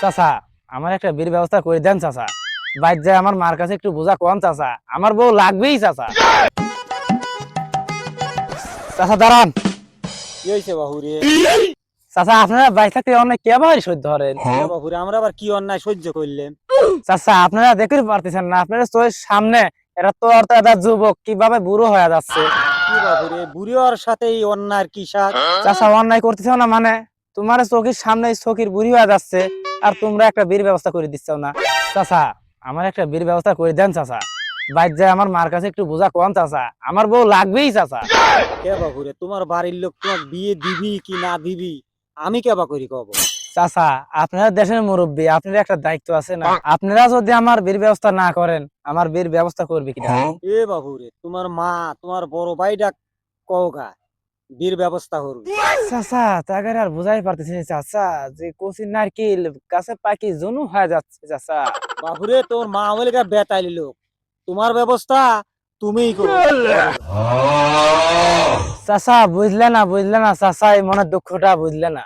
চাচা, আমার একটা বিয়ের ব্যবস্থা করে দেন চাচা। বাইর যায় আমার মার কাছে একটু বোঝা কম চাচা, আমার বউ লাগবেই চাচা। চাচা দাঁড়ান। কি হয়েছে বাহুরে? চাচা, আপনারা বাইর থাকতে অনেক কে ভাই সহ্য ধরেন। বাহুরে, আমরা আবার কি অন্যায় সহ্য করলেন? চাচা, আপনারা দেখতে পারতেছেন না, আপনারা চোখের সামনে এরা তো অর্থ একটা যুবক কিভাবে বুড়ো হয়ে যাচ্ছে। কি বাহুরে, বুড়িওর সাথে এই অন্যায়ের কি সাথ? চাচা, অন্যায় করতেছ না মানে? তোমার চোখের সামনে চোখের বুড়ি হয়ে যাচ্ছে, আর তোমরা একটা বিয়ের ব্যবস্থা করে দিচ্ছ না। চাচা, আমার একটা বিয়ের ব্যবস্থা করে দেন চাচা। বাইর যায় আমার মার কাছে একটু বোঝা কম চাচা, আমার বউ লাগবেই চাচা। কে বাহুরে, তোমার বাড়ির লোক তোমার বিয়ে দিবি কি না দিবি আমি কেবা করি কব? চাচা, আপনারা দেশের মুরব্বী, আপনার একটা দায়িত্ব আছে না? আপনারা যদি আমার বিয়ের ব্যবস্থা না করেন, আমার বিয়ের ব্যবস্থা করবে কিনা? এ বাহুরে, তোমার মা তোমার বড় ভাইটা কওগা বিয়ের ব্যবস্থা করবে। চাচা, তাকে আর বুঝাই পারতেছি না চাচা, যে কচি নারকেল গাছে পাখি জনু হয়ে যাচ্ছে চাচা। বাহুরে, তোর মা বলে বেতাইলি লোক, তোমার ব্যবস্থা তুমিই করো। চাচা, বুঝলে না চাচা, এই মনের দুঃখটা বুঝলে না।